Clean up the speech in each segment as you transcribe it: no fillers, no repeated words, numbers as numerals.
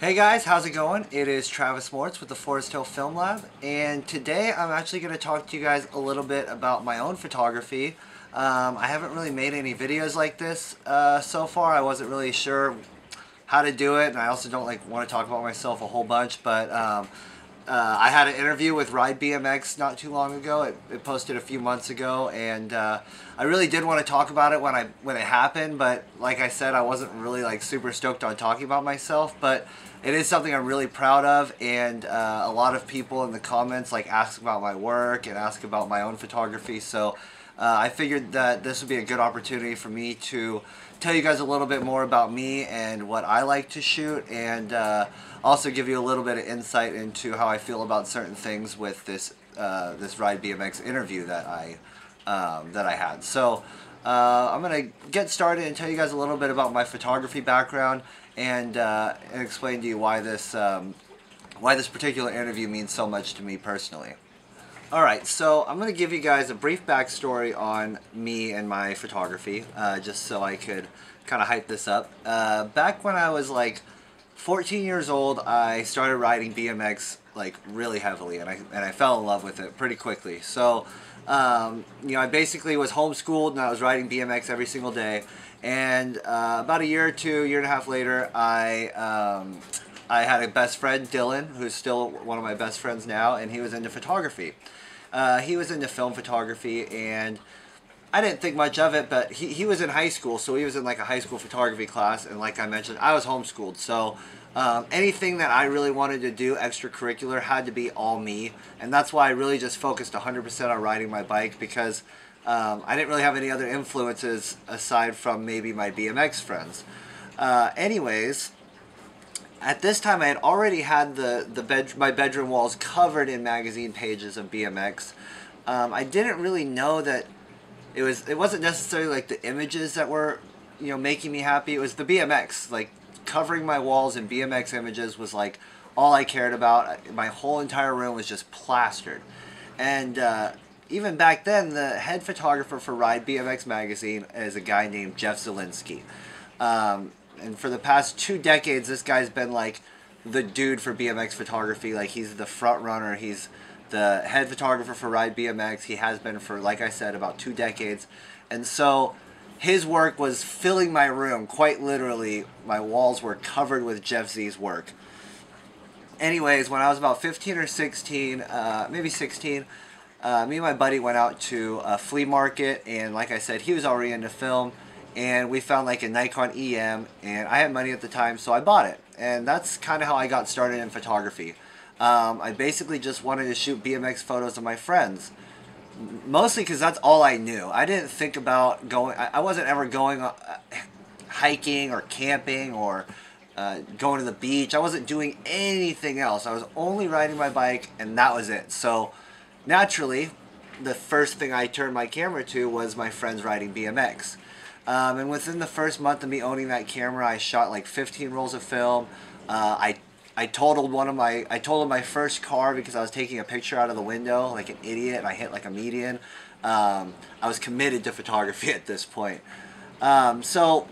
Hey guys, how's it going? It is Travis Mortz with the Forest Hill Film Lab, and today I'm actually going to talk to you guys a little bit about my own photography. I haven't really made any videos like this so far. I wasn't really sure how to do it, and I also don't want to talk about myself a whole bunch, but I had an interview with Ride BMX not too long ago. It posted a few months ago, and I really did want to talk about it when it happened, but like I said, I wasn't really super stoked on talking about myself, but it is something I'm really proud of, and a lot of people in the comments ask about my work and ask about my own photography, so I figured that this would be a good opportunity for me to tell you guys a little bit more about me and what I like to shoot, and also give you a little bit of insight into how I feel about certain things with this this Ride BMX interview that I had. So I'm gonna get started and tell you guys a little bit about my photography background and explain to you why this particular interview means so much to me personally. Alright, so I'm going to give you guys a brief backstory on me and my photography, just so I could kind of hype this up. Back when I was 14 years old, I started riding BMX really heavily, and I fell in love with it pretty quickly. So, I basically was homeschooled and I was riding BMX every single day. And about a year or two, year and a half later, I had a best friend, Dylan, who's still one of my best friends now, and he was into photography. He was into film photography, and I didn't think much of it, but he was in high school, so he was in a high school photography class, and like I mentioned, I was homeschooled, so anything that I really wanted to do extracurricular had to be all me, and that's why I really just focused 100% on riding my bike, because I didn't really have any other influences aside from maybe my BMX friends. Anyways, at this time, I had already had my bedroom walls covered in magazine pages of BMX. I didn't really know that it wasn't necessarily the images that were making me happy. It was the BMX. Covering my walls in BMX images was all I cared about. My whole entire room was just plastered. And even back then, the head photographer for Ride BMX magazine is a guy named Jeff Zielinski. And for the past 2 decades, this guy's been the dude for BMX photography. He's the front runner. He's the head photographer for Ride BMX. He has been for, like I said, about 2 decades. And so his work was filling my room. Quite literally, my walls were covered with Jeff Z's work. Anyways, when I was about 15 or 16, maybe 16, me and my buddy went out to a flea market. And like I said, he was already into film. And we found a Nikon EM, and I had money at the time, so I bought it. And that's kind of how I got started in photography. I basically just wanted to shoot BMX photos of my friends, mostly because that's all I knew. I didn't think about going, I wasn't ever going hiking or camping or going to the beach. I wasn't doing anything else. I was only riding my bike, and that was it. So naturally, the first thing I turned my camera to was my friends riding BMX. And within the first month of me owning that camera, I shot 15 rolls of film. I totaled my first car because I was taking a picture out of the window like an idiot, and I hit a median. I was committed to photography at this point. So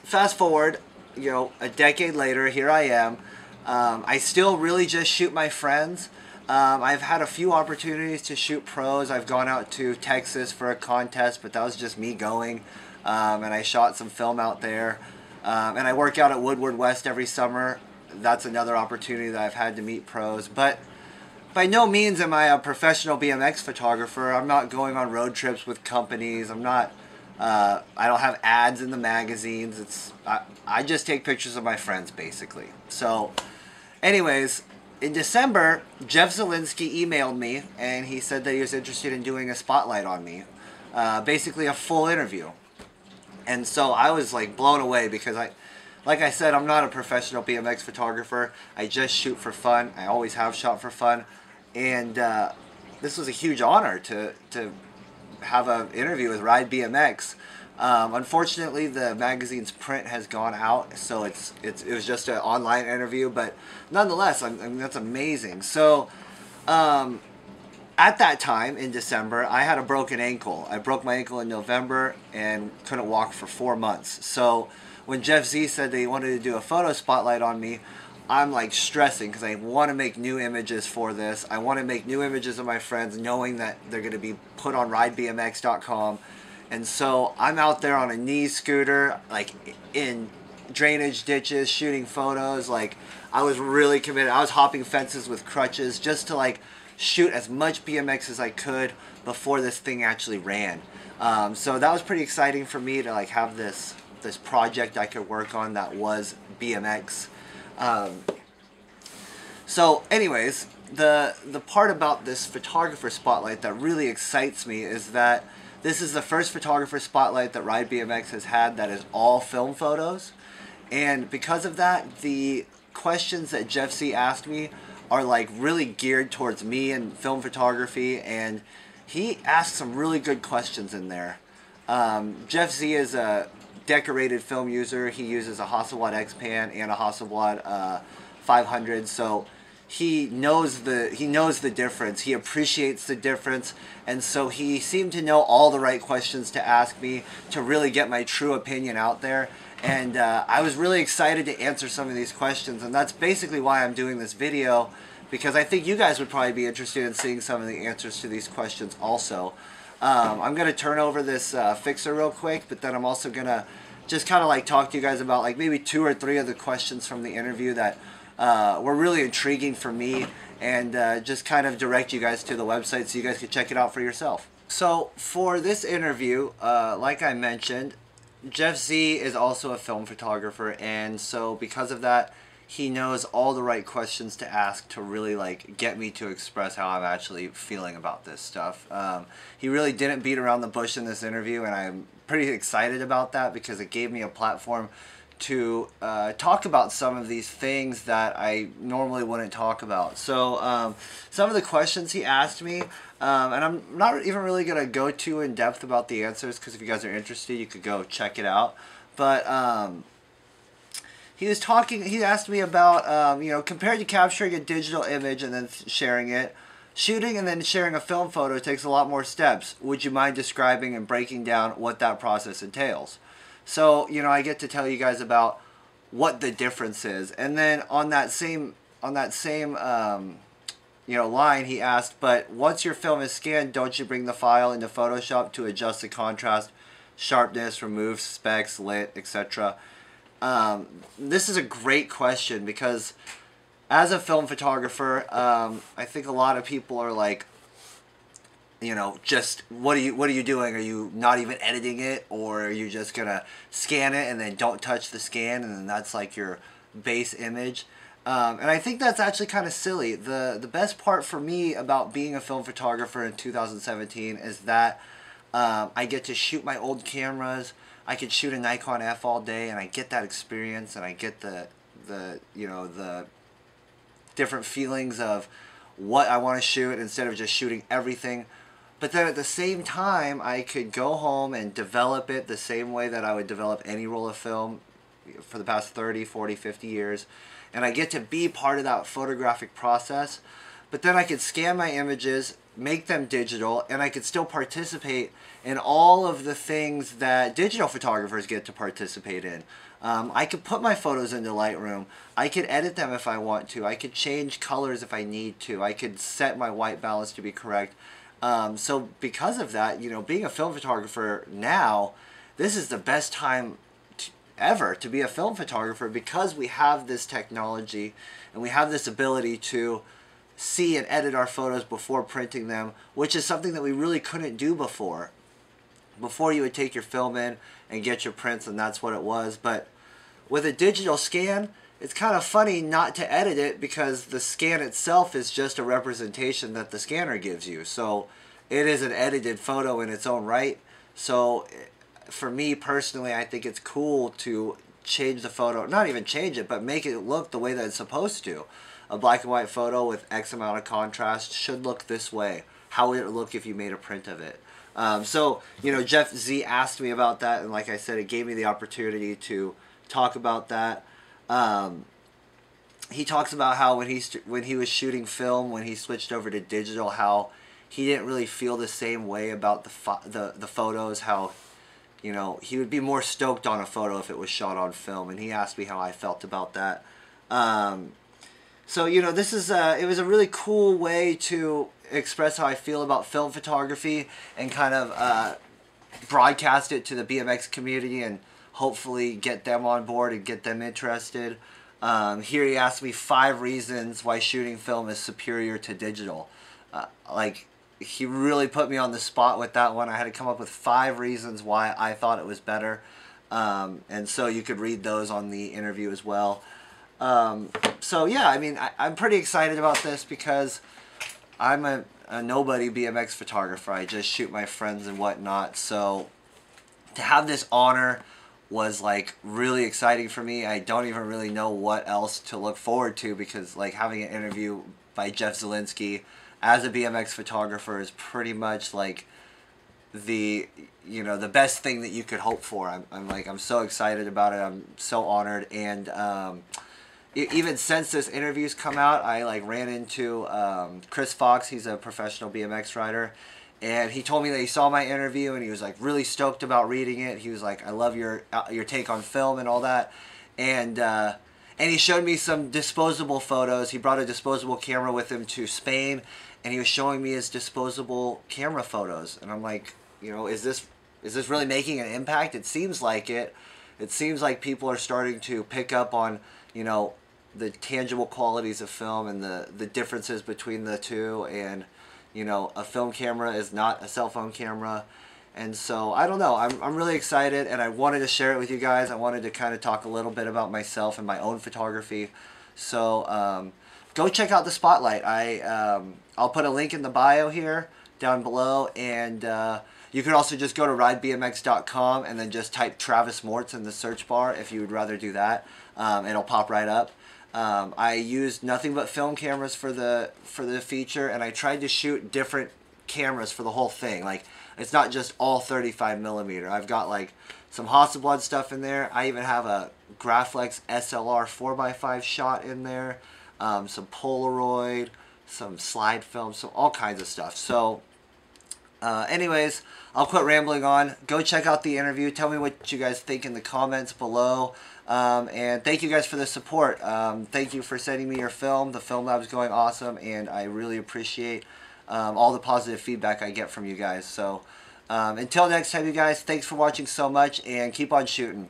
fast forward, a decade later, here I am. I still really just shoot my friends. I've had a few opportunities to shoot pros. I've gone out to Texas for a contest, but that was just me going, and I shot some film out there. And I work out at Woodward West every summer. That's another opportunity that I've had to meet pros. But by no means am I a professional BMX photographer. I'm not going on road trips with companies. I'm not. I don't have ads in the magazines. I just take pictures of my friends, basically. So, anyways, in December, Jeff Zielinski emailed me, and he said that he was interested in doing a spotlight on me, basically a full interview. And so I was blown away because like I said, I'm not a professional BMX photographer. I just shoot for fun. I always have shot for fun, and this was a huge honor to have an interview with Ride BMX. Unfortunately, the magazine's print has gone out, so it was just an online interview, but nonetheless, I mean, that's amazing. So at that time in December, I had a broken ankle. I broke my ankle in November and couldn't walk for 4 months. So when Jeff Z said that he wanted to do a photo spotlight on me, I'm like stressing because I want to make new images for this. I want to make new images of my friends knowing that they're going to be put on ridebmx.com. And so I'm out there on a knee scooter, like in drainage ditches, shooting photos. Like, I was really committed. I was hopping fences with crutches just to like shoot as much BMX as I could before this thing actually ran. So that was pretty exciting for me to like have this project I could work on that was BMX. So anyways, the part about this photographer spotlight that really excites me is that this is the first photographer spotlight that Ride BMX has had that is all film photos. And because of that, the questions that Jeff Z asked me are like really geared towards me and film photography, and he asked some really good questions in there. Jeff Z is a decorated film user. He uses a Hasselblad X-Pan and a Hasselblad 500, so he knows the difference. He appreciates the difference, and so he seemed to know all the right questions to ask me to really get my true opinion out there. And I was really excited to answer some of these questions, and that's basically why I'm doing this video, because I think you guys would probably be interested in seeing some of the answers to these questions also. I'm going to turn over this fixer real quick, but then I'm also going to just kind of like talk to you guys about like maybe 2 or 3 of the questions from the interview that were really intriguing for me, and just kind of direct you guys to the website so you guys can check it out for yourself. So for this interview, like I mentioned, Jeff Z is also a film photographer, and so because of that, he knows all the right questions to ask to really like get me to express how I'm actually feeling about this stuff. He really didn't beat around the bush in this interview, and I'm pretty excited about that because it gave me a platform to talk about some of these things that I normally wouldn't talk about. So some of the questions he asked me, and I'm not even really going to go too in depth about the answers, because if you guys are interested, you could go check it out. But he asked me about, you know, compared to capturing a digital image and then sharing it, shooting and then sharing a film photo takes a lot more steps. Would you mind describing and breaking down what that process entails? So, you know, I get to tell you guys about what the difference is. And then on that same you know, line, he asked, but once your film is scanned, don't you bring the file into Photoshop to adjust the contrast, sharpness, remove specks, lit, etc.? This is a great question because as a film photographer, I think a lot of people are like, you know, just what are you doing? Are you not even editing it, or are you just gonna scan it and then don't touch the scan and then that's like your base image? And I think that's actually kind of silly. The best part for me about being a film photographer in 2017 is that I get to shoot my old cameras. I could shoot a Nikon F all day, and I get that experience, and I get the you know, the different feelings of what I want to shoot instead of just shooting everything. But then at the same time, I could go home and develop it the same way that I would develop any roll of film for the past 30, 40, 50 years. And I get to be part of that photographic process. But then I could scan my images, make them digital, and I could still participate in all of the things that digital photographers get to participate in. I could put my photos into Lightroom. I could edit them if I want to. I could change colors if I need to. I could set my white balance to be correct. So because of that, you know, being a film photographer now, this is the best time ever to be a film photographer, because we have this technology and we have this ability to see and edit our photos before printing them, which is something that we really couldn't do before. Before, you would take your film in and get your prints, and that's what it was. But with a digital scan, it's kind of funny not to edit it, because the scan itself is just a representation that the scanner gives you. So it is an edited photo in its own right. So for me personally, I think it's cool to change the photo, not even change it, but make it look the way that it's supposed to. A black and white photo with X amount of contrast should look this way. How would it look if you made a print of it? So, you know, Jeff Z asked me about that, and like I said, it gave me the opportunity to talk about that. He talks about how when he was shooting film, when he switched over to digital, how he didn't really feel the same way about the photos, how, you know, he would be more stoked on a photo if it was shot on film, and he asked me how I felt about that. So, you know, this is it was a really cool way to express how I feel about film photography and kind of broadcast it to the BMX community and hopefully get them on board and get them interested. Here he asked me 5 reasons why shooting film is superior to digital. Like, he really put me on the spot with that one. I had to come up with 5 reasons why I thought it was better. And so you could read those on the interview as well. So yeah, I mean, I'm pretty excited about this because I'm a nobody BMX photographer. I just shoot my friends and whatnot. So to have this honor was like really exciting for me. I don't even really know what else to look forward to, because like having an interview by Jeff Zielinski as a BMX photographer is pretty much like the, you know, the best thing that you could hope for. I'm so excited about it. I'm so honored. And even since this interview's come out, I like ran into Chris Fox. He's a professional BMX rider, and he told me that he saw my interview and he was like really stoked about reading it. He was like, "I love your take on film and all that," and he showed me some disposable photos. He brought a disposable camera with him to Spain, and he was showing me his disposable camera photos, and I'm like, you know, is this really making an impact? It seems like it. It seems like people are starting to pick up on, you know, the tangible qualities of film and the differences between the two, and you know, a film camera is not a cell phone camera. And so I don't know, I'm really excited, and I wanted to share it with you guys. I wanted to kind of talk a little bit about myself and my own photography. So go check out the Spotlight. I'll put a link in the bio here down below, and you could also just go to ridebmx.com and then just type Travis Mortz in the search bar if you would rather do that. It'll pop right up. I used nothing but film cameras for the feature, and I tried to shoot different cameras for the whole thing. Like, it's not just all 35mm. I've got like some Hasselblad stuff in there. I even have a Graflex SLR 4x5 shot in there, some Polaroid, some slide film, so all kinds of stuff. So anyways, I'll quit rambling on. Go check out the interview. Tell me what you guys think in the comments below. And thank you guys for the support. Thank you for sending me your film. The Film Lab is going awesome, and I really appreciate all the positive feedback I get from you guys. So until next time, you guys, thanks for watching so much, and keep on shooting.